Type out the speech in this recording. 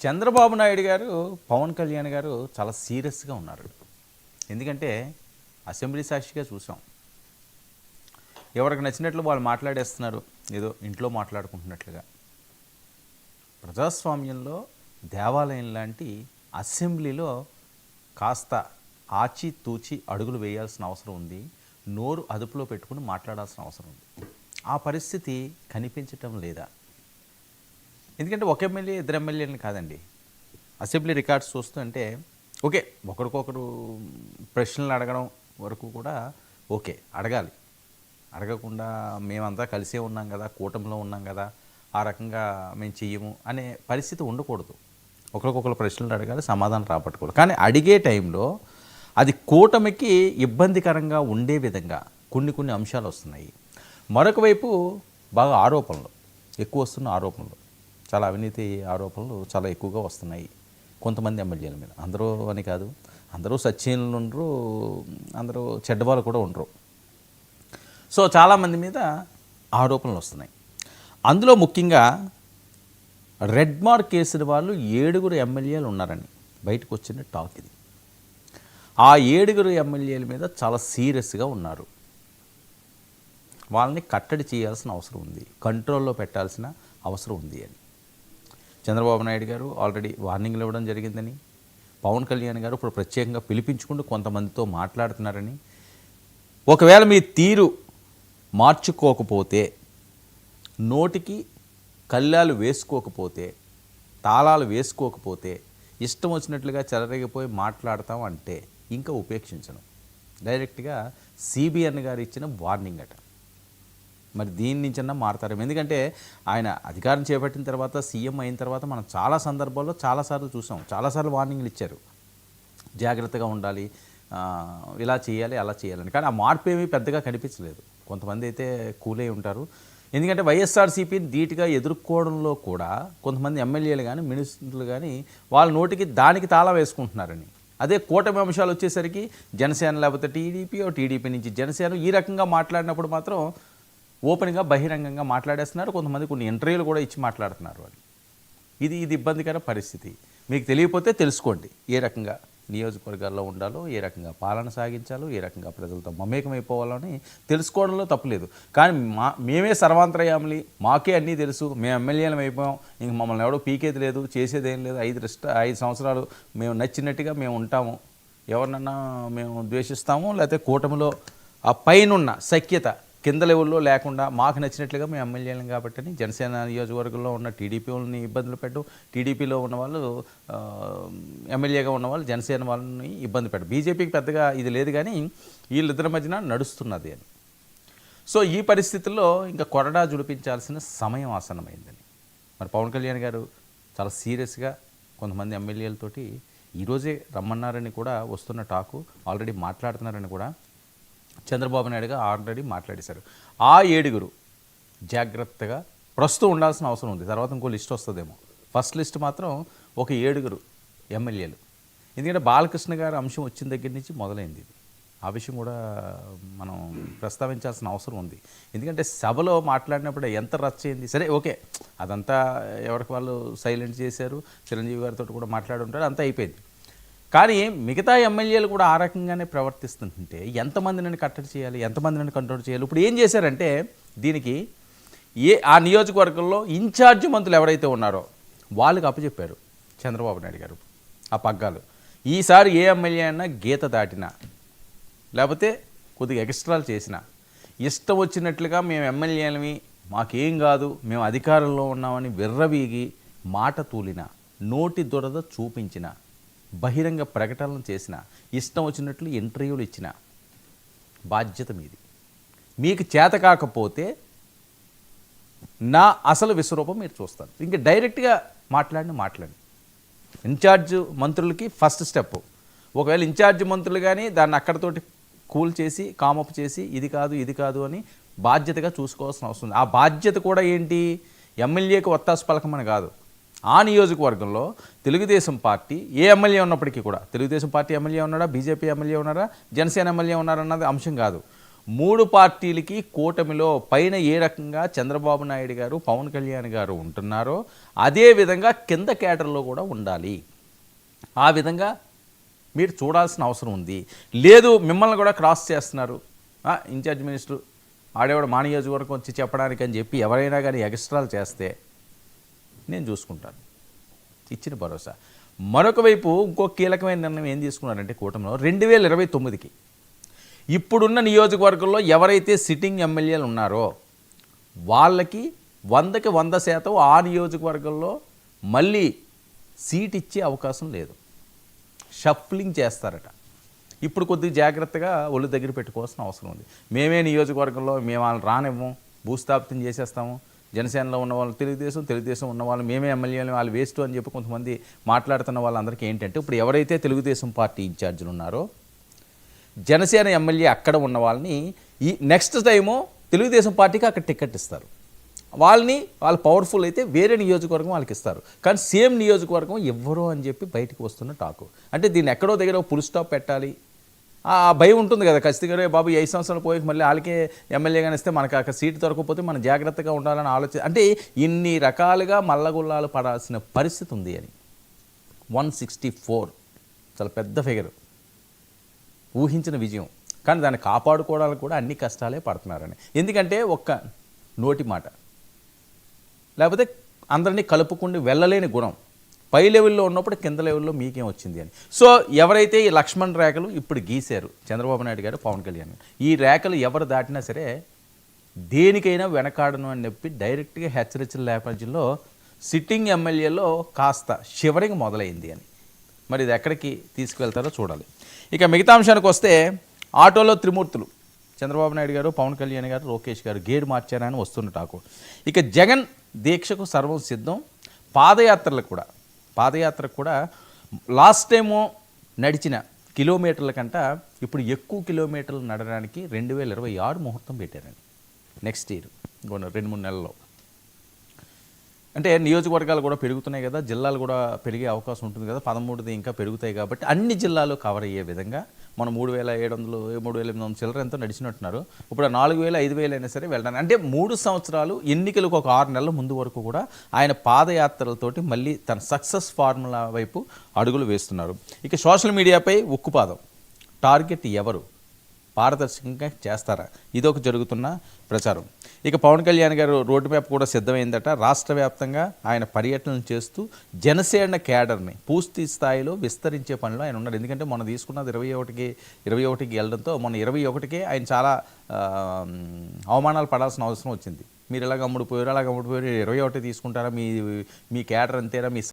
చంద్రబాబు నాయుడు గారు, పవన్ కళ్యాణ్ గారు చాలా సీరియస్గా ఉన్నారు. ఎందుకంటే అసెంబ్లీ సాక్షిగా చూసాం. ఎవరికి నచ్చినట్లు వాళ్ళు మాట్లాడేస్తున్నారు, ఏదో ఇంట్లో మాట్లాడుకుంటున్నట్లుగా. ప్రజాస్వామ్యంలో దేవాలయం లాంటి అసెంబ్లీలో కాస్త ఆచితూచి అడుగులు వేయాల్సిన అవసరం ఉంది. నోరు అదుపులో పెట్టుకుని మాట్లాడాల్సిన అవసరం ఉంది. ఆ పరిస్థితి కనిపించటం లేదా? ఎందుకంటే ఒక ఎమ్మెల్యే ఇద్దరు ఎమ్మెల్యేలని కాదండి. అసెంబ్లీ రికార్డ్స్ చూస్తుంటే ఓకే, ఒకరికొకరు ప్రశ్నలు అడగడం వరకు కూడా ఓకే, అడగాలి. అడగకుండా మేమంతా కలిసే ఉన్నాం కదా, కూటమిలో ఉన్నాం కదా, ఆ రకంగా మేము చెయ్యము అనే పరిస్థితి ఉండకూడదు. ఒకరికొకరు ప్రశ్నలు అడగాలి, సమాధానం రాబట్టుకోవాలి. కానీ అడిగే టైంలో అది కూటమికి ఇబ్బందికరంగా ఉండే విధంగా కొన్ని అంశాలు వస్తున్నాయి. మరొక వైపు బాగా ఆరోపణలు ఎక్కువ వస్తున్న ఆరోపణలు, చాలా అవినీతి ఆరోపణలు చాలా ఎక్కువగా వస్తున్నాయి కొంతమంది ఎమ్మెల్యేల మీద. అందరూ అని కాదు, అందరూ సత్యనులు ఉండరు, అందరూ చెడ్డవాళ్ళు కూడా ఉండరు. సో చాలామంది మీద ఆరోపణలు వస్తున్నాయి. అందులో ముఖ్యంగా రెడ్ మార్క్ కేసుల వాళ్ళు 7 ఎమ్మెల్యేలు ఉన్నారని బయటకు వచ్చిన టాక్ ఇది. ఆ 7 ఎమ్మెల్యేల మీద చాలా సీరియస్గా ఉన్నారు. వాళ్ళని కట్టడి చేయాల్సిన అవసరం ఉంది, కంట్రోల్లో పెట్టాల్సిన అవసరం ఉంది అని చంద్రబాబు నాయుడు గారు ఆల్రెడీ వార్నింగ్లు ఇవ్వడం జరిగిందని, పవన్ కళ్యాణ్ గారు ఇప్పుడు ప్రత్యేకంగా పిలిపించుకుంటూ కొంతమందితో మాట్లాడుతున్నారని, ఒకవేళ మీ తీరు మార్చుకోకపోతే, నోటికి కళ్ళాలు వేసుకోకపోతే, తాళాలు వేసుకోకపోతే, ఇష్టం వచ్చినట్లుగా చెలరేగిపోయి మాట్లాడతాం అంటే ఇంకా ఉపేక్షించను. డైరెక్ట్గా సిబిఎన్ గారు ఇచ్చిన వార్నింగ్ అట. మరి దీని నుంచన్నా మారతారేమో. ఎందుకంటే ఆయన అధికారం చేపట్టిన తర్వాత, సీఎం అయిన తర్వాత మనం చాలా సందర్భాల్లో చాలాసార్లు చూసాం, చాలాసార్లు వార్నింగ్లు ఇచ్చారు, జాగ్రత్తగా ఉండాలి, ఇలా చేయాలి అలా చేయాలని. కానీ ఆ మార్పు ఏమీ పెద్దగా కనిపించలేదు. కొంతమంది అయితే కూలై ఉంటారు. ఎందుకంటే వైఎస్ఆర్సీపీని ధీటుగా ఎదుర్కోవడంలో కూడా కొంతమంది ఎమ్మెల్యేలు కానీ మినిస్టర్లు కానీ వాళ్ళ నోటికి దానికి తాళం వేసుకుంటున్నారని. అదే కూటమి అంశాలు వచ్చేసరికి జనసేన లేకపోతే టీడీపీ నుంచి జనసేన ఈ రకంగా మాట్లాడినప్పుడు మాత్రం ఓపెన్గా బహిరంగంగా మాట్లాడేస్తున్నారు. కొంతమంది కొన్ని ఇంటర్వ్యూలు కూడా ఇచ్చి మాట్లాడుతున్నారు అని. ఇది ఇబ్బందికర పరిస్థితి. మీకు తెలియకపోతే తెలుసుకోండి, ఏ రకంగా నియోజకవర్గాల్లో ఉండాలో, ఏ రకంగా పాలన సాగించాలో, ఏ రకంగా ప్రజలతో మమేకమైపోవాలో అని తెలుసుకోవడంలో తప్పులేదు. కానీ మేమే సర్వాంతర్యాములు, మాకే అన్నీ తెలుసు, మేము ఎమ్మెల్యేలం అయిపోయాం, ఇంక మమ్మల్ని ఎవడో పీకేది లేదు, చేసేదేం లేదు, 5 సంవత్సరాలు మేము నచ్చినట్టుగా మేము ఉంటాము, ఎవరినన్నా మేము ద్వేషిస్తాము, లేకపోతే కూటమిలో ఆ పైనున్న సఖ్యత కింద లెవెల్లో లేకుండా మాకు నచ్చినట్లుగా మేము ఎమ్మెల్యేలం కాబట్టి జనసేన నియోజకవర్గంలో ఉన్న టీడీపీని ఇబ్బందులు పెట్టడం, టీడీపీలో ఉన్న వాళ్ళు ఎమ్మెల్యేగా ఉన్నవాళ్ళు జనసేన వాళ్ళని ఇబ్బంది పెట్టడం. బీజేపీకి పెద్దగా ఇది లేదు, కానీ వీళ్ళిద్దరి మధ్యన నడుస్తున్నది అని. సో ఈ పరిస్థితుల్లో ఇంకా కొరడా జుడిపించాల్సిన సమయం ఆసన్నమైందని మరి పవన్ కళ్యాణ్ గారు చాలా సీరియస్గా కొంతమంది ఎమ్మెల్యేలతోటి ఈరోజే రమ్మన్నారని కూడా వస్తున్న టాకు, ఆల్రెడీ మాట్లాడుతున్నారని కూడా చంద్రబాబు నాయుడు గారు ఆల్రెడీ మాట్లాడేశారు. ఆ 7 జాగ్రత్తగా ప్రస్తుతం ఉండాల్సిన అవసరం ఉంది. తర్వాత ఇంకో లిస్ట్ వస్తుందేమో. ఫస్ట్ లిస్ట్ మాత్రం ఒక 7 ఎమ్మెల్యేలు. ఎందుకంటే బాలకృష్ణ గారు అంశం వచ్చిన దగ్గర నుంచి మొదలైంది ఇది. ఆ విషయం కూడా మనం ప్రస్తావించాల్సిన అవసరం ఉంది. ఎందుకంటే సభలో మాట్లాడినప్పుడు ఎంత రచ్చ అయింది. సరే ఓకే, అదంతా ఎవరికి వాళ్ళు సైలెంట్ చేశారు, చిరంజీవి గారితో కూడా మాట్లాడి ఉంటారు, అంతా అయిపోయింది. కానీ మిగతా ఎమ్మెల్యేలు కూడా ఆ రకంగానే ప్రవర్తిస్తుంటే ఎంతమందిని కట్టడి చేయాలి, ఎంతమందిని కంట్రోల్ చేయాలి? ఇప్పుడు ఏం చేశారంటే దీనికి ఆ నియోజకవర్గంలో ఇన్ఛార్జ్ మంత్రులు ఎవరైతే ఉన్నారో వాళ్ళకి అప్పచెప్పారు చంద్రబాబు నాయుడు గారు ఆ పగ్గాలు. ఈసారి ఏ ఎమ్మెల్యే అయినా గీత దాటినా, లేకపోతే కొద్దిగా ఎక్స్ట్రాలు చేసినా, ఇష్టం వచ్చినట్లుగా మేము ఎమ్మెల్యేలమి, మాకేం కాదు, మేము అధికారంలో ఉన్నామని విర్రవీగి మాట తూలిన, నోటి దురద చూపించిన, బహిరంగ ప్రకటనలు చేసిన, ఇష్టం వచ్చినట్లు ఇంటర్వ్యూలు ఇచ్చిన బాధ్యత మీది. మీకు చేత కాకపోతే నా అసలు విశ్వరూపం మీరు చూస్తారు. ఇంకా డైరెక్ట్గా మాట్లాడండి. ఇన్ఛార్జ్ మంత్రులకి ఫస్ట్ స్టెప్. ఒకవేళ ఇన్ఛార్జ్ మంత్రులు కానీ దాన్ని అక్కడతోటి కూల్ చేసి, కామప్ చేసి, ఇది కాదు అని బాధ్యతగా చూసుకోవాల్సిన అవసరం ఉంది. ఆ బాధ్యత కూడా ఏంటి, ఎమ్మెల్యేకి ఒత్తాసు పలకమని కాదు. ఆ నియోజకవర్గంలో తెలుగుదేశం పార్టీ ఏ ఎమ్మెల్యే ఉన్నప్పటికీ కూడా, తెలుగుదేశం పార్టీ ఎమ్మెల్యే ఉన్నాడా, బీజేపీ ఎమ్మెల్యే ఉన్నారా, జనసేన ఎమ్మెల్యే ఉన్నారన్నది అంశం కాదు. మూడు పార్టీలకి కూటమిలో పైన ఏ రకంగా చంద్రబాబు నాయుడు గారు పవన్ కళ్యాణ్ గారు ఉంటున్నారో అదే విధంగా కింద కేటర్లో కూడా ఉండాలి. ఆ విధంగా మీరు చూడాల్సిన అవసరం ఉంది. లేదు మిమ్మల్ని కూడా క్రాస్ చేస్తున్నారు, ఇన్ఛార్జ్ మినిస్టర్ ఆడేవాడు మా నియోజకవర్గం వచ్చి చెప్పడానికి అని చెప్పి ఎవరైనా కానీ ఎక్స్ట్రాలు చేస్తే నేను చూసుకుంటాను, ఇచ్చిన భరోసా. మరొక వైపు ఇంకో కీలకమైన నిర్ణయం ఏం తీసుకున్నారంటే కూటమిలో 2029కి ఇప్పుడున్న నియోజకవర్గంలో ఎవరైతే సిట్టింగ్ ఎమ్మెల్యేలు ఉన్నారో వాళ్ళకి 100కి 100% ఆ నియోజకవర్గంలో మళ్ళీ సీట్ ఇచ్చే అవకాశం లేదు. షఫ్లింగ్ చేస్తారట. ఇప్పుడు కొద్దిగా జాగ్రత్తగా ఒళ్ళు దగ్గర పెట్టుకోవాల్సిన అవసరం ఉంది. మేమే నియోజకవర్గంలో మేము వాళ్ళని రానివ్వము, భూస్థాపితం చేసేస్తాము, జనసేనలో ఉన్న వాళ్ళు తెలుగుదేశం ఉన్న వాళ్ళు మేమే ఎమ్మెల్యేలు, వాళ్ళు వేస్ట్ అని చెప్పి కొంతమంది మాట్లాడుతున్న వాళ్ళందరికీ ఏంటంటే ఇప్పుడు ఎవరైతే తెలుగుదేశం పార్టీ ఇన్ఛార్జీలు ఉన్నారో జనసేన ఎమ్మెల్యే అక్కడ ఉన్న వాళ్ళని ఈ నెక్స్ట్ టైము తెలుగుదేశం పార్టీకి అక్కడ టికెట్ ఇస్తారు. వాళ్ళు పవర్ఫుల్ అయితే వేరే నియోజకవర్గం వాళ్ళకి ఇస్తారు, కానీ సేమ్ నియోజకవర్గం ఇవ్వరు అని చెప్పి బయటకు వస్తున్న టాకు. అంటే దీన్ని ఎక్కడో దగ్గర ఫుల్ స్టాప్ పెట్టాలి, ఆ భయం ఉంటుంది కదా ఖచ్చితంగా. బాబు 5 సంవత్సరాలు పోయి మళ్ళీ వాళ్ళకే ఎమ్మెల్యేగాని ఇస్తే మనకు అక్కడ సీటు దొరకకపోతే మనం జాగ్రత్తగా ఉండాలని అంటే ఇన్ని రకాలుగా మల్లగుల్లాలు పడాల్సిన పరిస్థితి ఉంది అని. 164 చాలా పెద్ద ఫిగర్, ఊహించిన విజయం. కానీ దాన్ని కాపాడుకోవడానికి కూడా అన్ని కష్టాలే పడుతున్నారని. ఎందుకంటే ఒక్క నోటి మాట లేకపోతే అందరినీ కలుపుకుండి వెళ్ళలేని గుణం పై లెవెల్లో ఉన్నప్పుడు కింద లెవెల్లో మీకేం వచ్చింది అని. సో ఎవరైతే ఈ లక్ష్మణ్ రేఖలు ఇప్పుడు గీశారు చంద్రబాబు నాయుడు గారు పవన్ కళ్యాణ్, ఈ రేఖలు ఎవరు దాటినా సరే దేనికైనా వెనకాడను అని చెప్పి డైరెక్ట్గా హెచ్చరించిన నేపథ్యంలో సిట్టింగ్ ఎమ్మెల్యేలో కాస్త షివరింగ్ మొదలైంది అని. మరి ఇది ఎక్కడికి తీసుకువెళ్తారో చూడాలి. ఇక మిగతా అంశానికి వస్తే ఆటోలో త్రిమూర్తులు చంద్రబాబు నాయుడు గారు పవన్ కళ్యాణ్ గారు లోకేష్ గారు గేడు మార్చారని వస్తున్న టాకు. ఇక జగన్ దీక్షకు సర్వం సిద్ధం. పాదయాత్రకు కూడా లాస్ట్ టైము నడిచిన కిలోమీటర్ల కంట ఇప్పుడు ఎక్కువ కిలోమీటర్లు నడవడానికి 2026 ముహూర్తం పెట్టారండి. నెక్స్ట్ ఇయర్ 2-3 నెలల్లో. అంటే నియోజకవర్గాలు కూడా పెరుగుతున్నాయి కదా, జిల్లాలు కూడా పెరిగే అవకాశం ఉంటుంది కదా, 13ది ఇంకా పెరుగుతాయి కాబట్టి అన్ని జిల్లాలు కవర్ అయ్యే విధంగా మనం 3700 3800 చిల్లర ఎంతో నడిచినట్టున్నారు. ఇప్పుడు 4000 5000 అయినా సరే వెళ్ళడానికి అంటే 3 సంవత్సరాలు ఎన్నికలకు ఒక 6 నెలల ముందు వరకు కూడా ఆయన పాదయాత్రలతోటి మళ్ళీ తన సక్సెస్ ఫార్ములా వైపు అడుగులు వేస్తున్నారు. ఇక సోషల్ మీడియాపై ఉక్కుపాదం. టార్గెట్ ఎవరు, పారదర్శకంగా చేస్తారా, ఇదొక జరుగుతున్న ప్రచారం. ఇక పవన్ కళ్యాణ్ గారు రోడ్డు మ్యాప్ కూడా సిద్ధమైందట. రాష్ట్ర వ్యాప్తంగా ఆయన పర్యటనలు చేస్తూ జనసేన క్యాడర్ని పూర్తి స్థాయిలో విస్తరించే పనిలో ఆయన ఉన్నారు. ఎందుకంటే మొన్న తీసుకున్నది 21కి వెళ్ళడంతో మొన్న 21కే ఆయన చాలా అవమానాలు పడాల్సిన అవసరం వచ్చింది. మీరు ఇలాగ అమ్ముడుపోయారు 21 తీసుకుంటారా, మీ క్యాడర్ అంతేనా, మీ